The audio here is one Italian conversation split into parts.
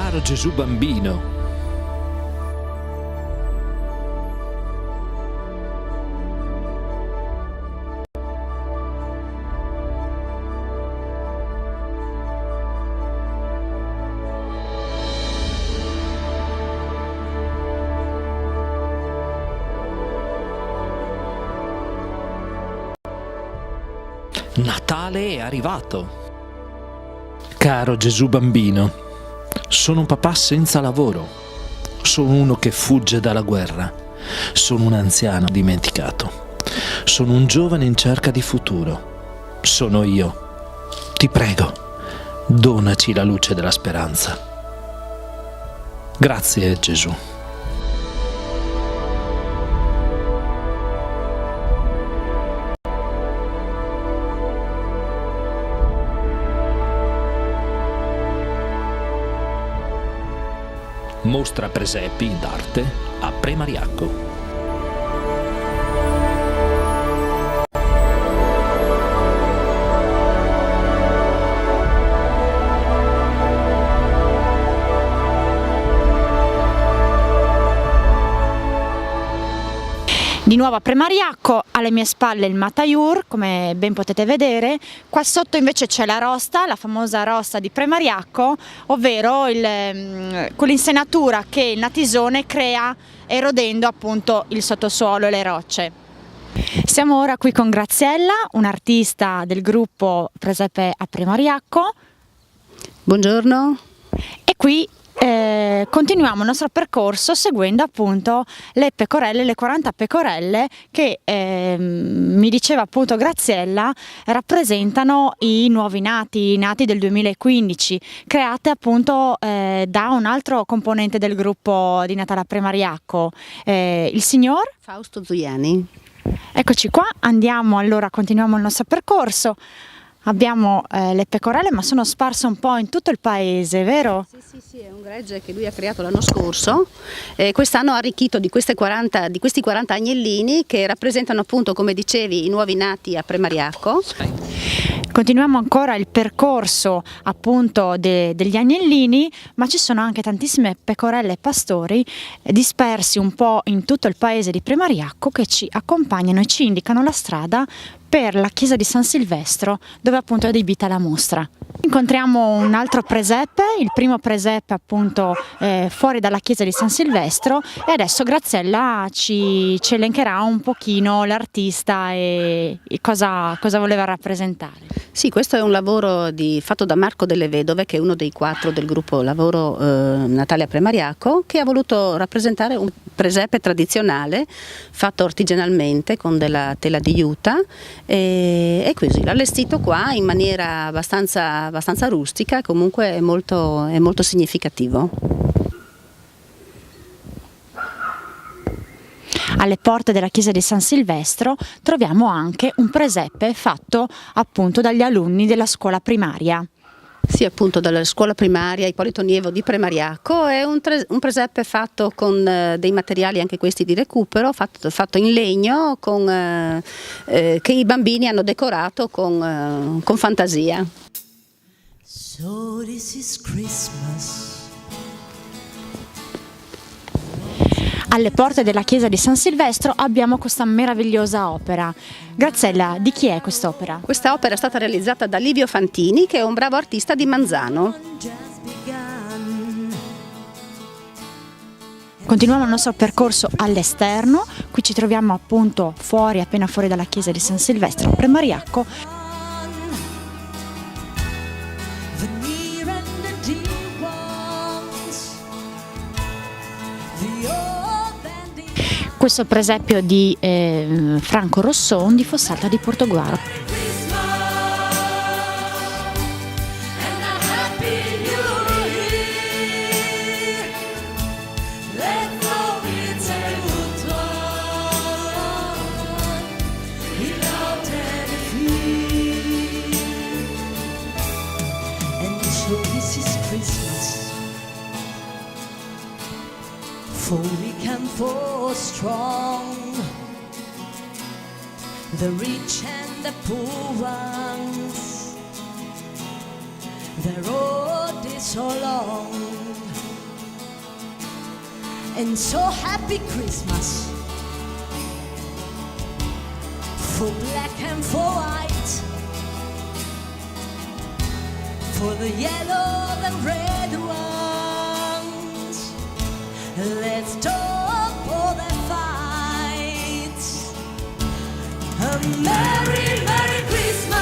Caro Gesù bambino, Natale è arrivato. Caro Gesù bambino, sono un papà senza lavoro, sono uno che fugge dalla guerra, sono un anziano dimenticato, sono un giovane in cerca di futuro, sono io. Ti prego, donaci la luce della speranza. Grazie Gesù. Mostra presepi d'arte a Premariacco. Di nuovo a Premariacco, alle mie spalle il Mataiur, come ben potete vedere. Qua sotto invece c'è la rosta, la famosa rosta di Premariacco, ovvero quell'insenatura che il natisone crea erodendo appunto il sottosuolo e le rocce. Siamo ora qui con Graziella, un'artista del gruppo Presepe a Premariacco. Buongiorno. E qui continuiamo il nostro percorso seguendo appunto le pecorelle, le 40 pecorelle che mi diceva appunto Graziella rappresentano i nuovi nati, i nati del 2015, create appunto da un altro componente del gruppo di Natale a Premariacco, il signor Fausto Zuiani. Eccoci qua, andiamo allora, continuiamo il nostro percorso. Abbiamo le pecorelle, ma sono sparse un po' in tutto il paese, vero? Sì, è un gregge che lui ha creato l'anno scorso. Quest'anno ha arricchito di questi 40 agnellini che rappresentano appunto, come dicevi, i nuovi nati a Premariacco. Continuiamo ancora il percorso appunto degli agnellini, ma ci sono anche tantissime pecorelle e pastori dispersi un po' in tutto il paese di Premariacco che ci accompagnano e ci indicano la strada per la chiesa di San Silvestro, dove appunto è adibita la mostra. Incontriamo un altro presepe, il primo presepe appunto fuori dalla chiesa di San Silvestro, e adesso Graziella ci elencherà un pochino l'artista e cosa voleva rappresentare. Sì, questo è un lavoro fatto da Marco Delle Vedove, che è uno dei 4 del gruppo Lavoro Natale a Premariacco, che ha voluto rappresentare un presepe tradizionale fatto artigianalmente con della tela di juta, e così l'ha allestito qua in maniera abbastanza rustica, comunque è molto significativo. Alle porte della chiesa di San Silvestro troviamo anche un presepe fatto appunto dagli alunni della scuola primaria. Sì, appunto dalla scuola primaria Ippolito Nievo di Premariacco. È un presepe fatto con dei materiali anche questi di recupero, fatto in legno, che i bambini hanno decorato con fantasia. So this is Christmas. Alle porte della chiesa di San Silvestro abbiamo questa meravigliosa opera. Graziella, di chi è quest'opera? Questa opera è stata realizzata da Livio Fantini, che è un bravo artista di Manzano. Continuiamo il nostro percorso all'esterno, qui ci troviamo appunto fuori, appena fuori dalla chiesa di San Silvestro a Premariacco. Questo presepio di Franco Rosson di Fossalta di Portoguaro. For we can fall strong, the rich and the poor ones, the road is so long, and so happy Christmas. For black and for white, for the yellow and red ones. Let's talk for the fights. A merry, merry Christmas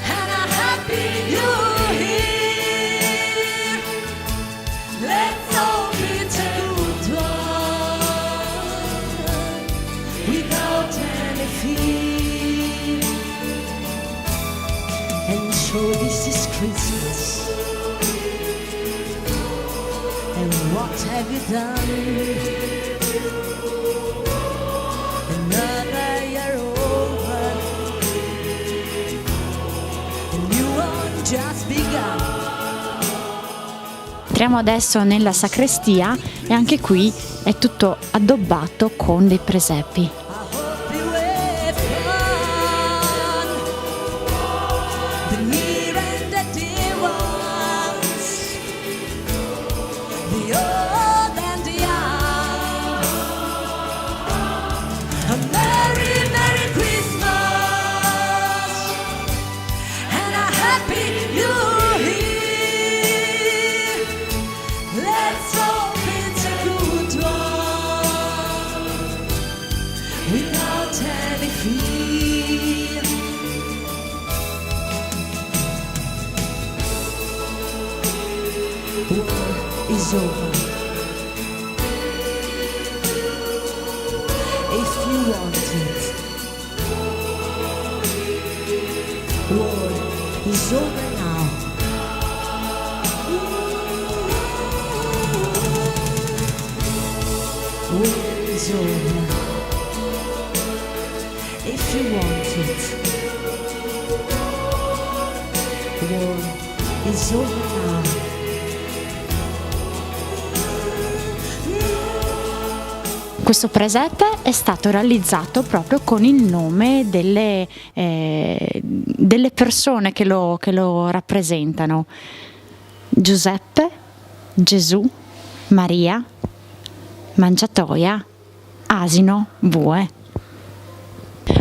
and a happy New Year. Let's all be together without any fear. And so this is Christmas. And what have you done? Another year over, and you are just begun. Entriamo adesso nella sacrestia e anche qui è tutto addobbato con dei presepi. I hope you have fun. The near and the dear ones, the old and the young. A merry, merry Christmas and a happy New Year. Let's hope it's a good one without any fear. War is over. If you want it, war is over now. War is over. If you want it, war is over now. Questo presepe è stato realizzato proprio con il nome delle persone che lo rappresentano: Giuseppe, Gesù, Maria, mangiatoia, asino, bue.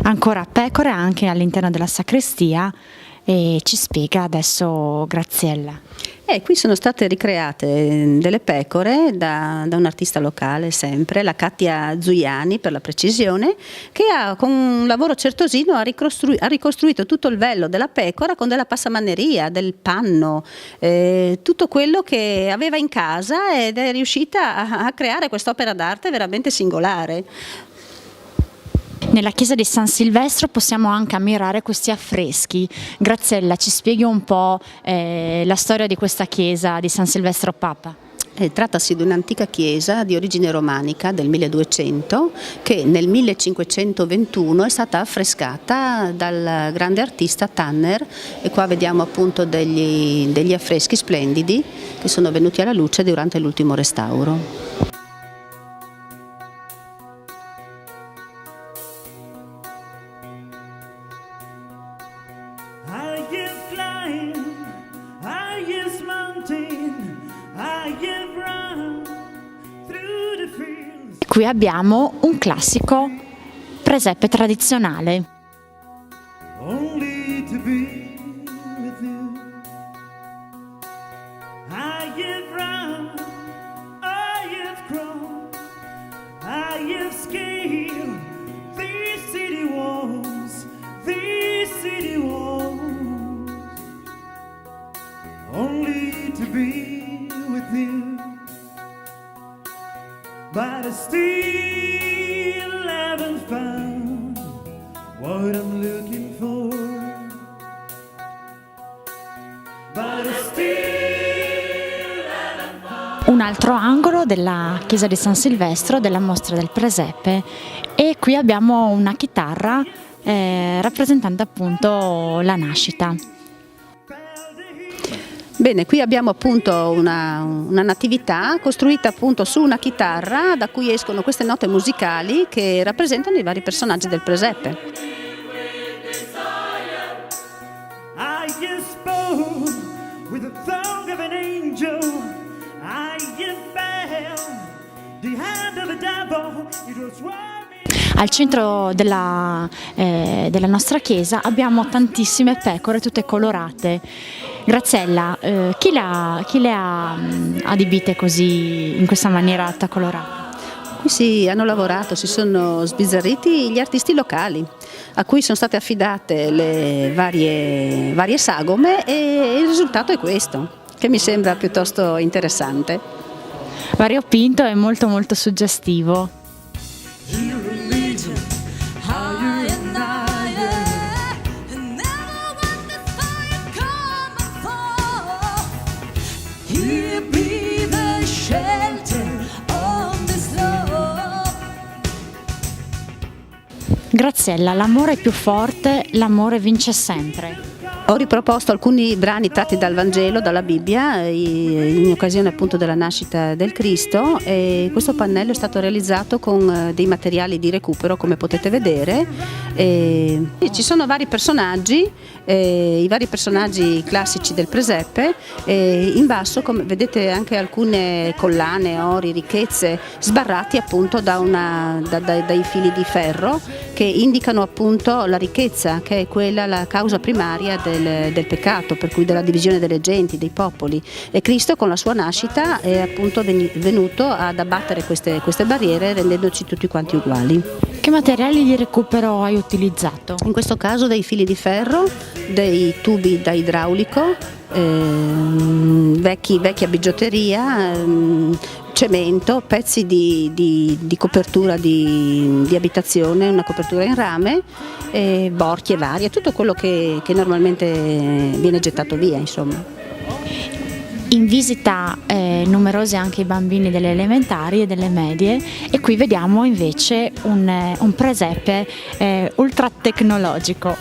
Ancora pecore anche all'interno della sacrestia, e ci spiega adesso Graziella. Qui sono state ricreate delle pecore da un artista locale, sempre, la Katia Zuiani per la precisione, che con un lavoro certosino ha ricostruito tutto il vello della pecora con della passamanneria, del panno, tutto quello che aveva in casa, ed è riuscita a creare quest'opera d'arte veramente singolare. Nella chiesa di San Silvestro possiamo anche ammirare questi affreschi. Graziella, ci spieghi un po' la storia di questa chiesa di San Silvestro Papa? Trattasi di un'antica chiesa di origine romanica del 1200 che nel 1521 è stata affrescata dal grande artista Tanner, e qua vediamo appunto degli affreschi splendidi che sono venuti alla luce durante l'ultimo restauro. Qui abbiamo un classico presepe tradizionale. Only to be with you. I have run, I have grown, I have scaled these city walls, only to be with you. But I still haven't found what I'm looking for. But I still haven't found. Un altro angolo della chiesa di San Silvestro, della mostra del presepe, e qui abbiamo una chitarra rappresentante appunto la nascita. Bene, qui abbiamo appunto una natività costruita appunto su una chitarra, da cui escono queste note musicali che rappresentano i vari personaggi del presepe. I have spoken with the tongue of an angel. I have though it was right. Al centro della nostra chiesa abbiamo tantissime pecore, tutte colorate. Graziella, chi le ha adibite così, in questa maniera tutta colorata? Qui si hanno lavorato, si sono sbizzarriti gli artisti locali a cui sono state affidate le varie sagome e il risultato è questo, che mi sembra piuttosto interessante. Variopinto e molto molto suggestivo. Graziella, l'amore è più forte, l'amore vince sempre. Ho riproposto alcuni brani tratti dal Vangelo, dalla Bibbia, in occasione appunto della nascita del Cristo, e questo pannello è stato realizzato con dei materiali di recupero, come potete vedere. Ci sono vari personaggi, i vari personaggi classici del presepe, in basso come vedete anche alcune collane, ori, ricchezze sbarrati appunto dai fili di ferro che indicano appunto la ricchezza, che è quella la causa primaria del peccato, per cui della divisione delle genti, dei popoli, e Cristo con la sua nascita è appunto venuto ad abbattere queste barriere, rendendoci tutti quanti uguali. Che materiali di recupero hai utilizzato? In questo caso dei fili di ferro, dei tubi da idraulico, vecchia bigiotteria, cemento, pezzi di copertura di abitazione, una copertura in rame, borchie varie, tutto quello che normalmente viene gettato via, insomma. In visita numerosi anche i bambini delle elementari e delle medie, e qui vediamo invece un presepe ultra tecnologico.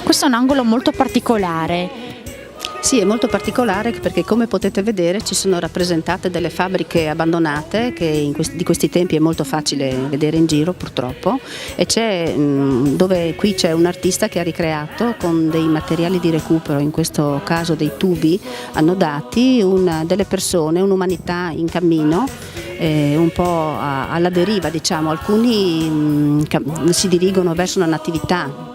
Questo è un angolo molto particolare. Sì, è molto particolare perché, come potete vedere, ci sono rappresentate delle fabbriche abbandonate che di questi tempi è molto facile vedere in giro, purtroppo, e qui c'è un artista che ha ricreato con dei materiali di recupero, in questo caso dei tubi annodati, delle persone, un'umanità in cammino, un po' alla deriva, diciamo. Alcuni si dirigono verso una natività.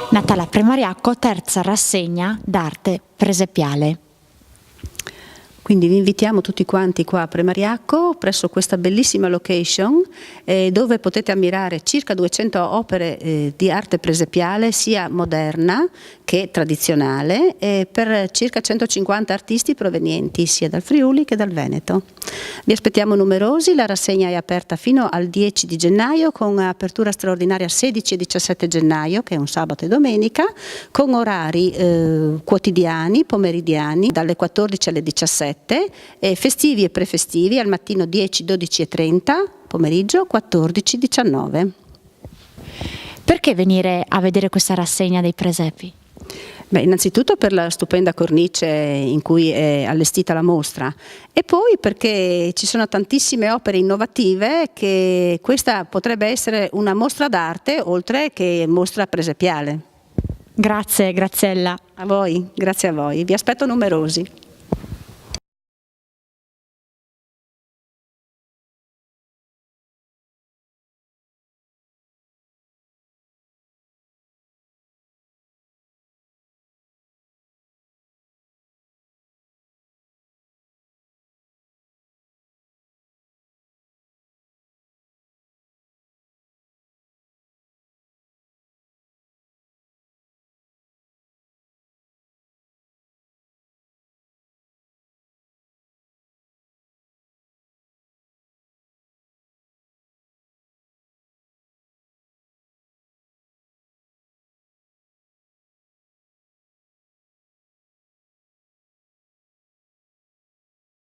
Natale a Premariacco, terza rassegna d'arte presepiale. Quindi vi invitiamo tutti quanti qua a Premariacco, presso questa bellissima location, dove potete ammirare circa 200 opere di arte presepiale, sia moderna che tradizionale, per circa 150 artisti provenienti sia dal Friuli che dal Veneto. Vi aspettiamo numerosi, la rassegna è aperta fino al 10 di gennaio, con apertura straordinaria 16 e 17 gennaio, che è un sabato e domenica, con orari quotidiani, pomeridiani, dalle 14 alle 17, festivi e prefestivi al mattino 10, 12 e 30, pomeriggio 14, 19. Perché venire a vedere questa rassegna dei presepi? Beh, innanzitutto per la stupenda cornice in cui è allestita la mostra e poi perché ci sono tantissime opere innovative che questa potrebbe essere una mostra d'arte oltre che mostra presepiale. Grazie, Graziella. A voi, grazie a voi, vi aspetto numerosi.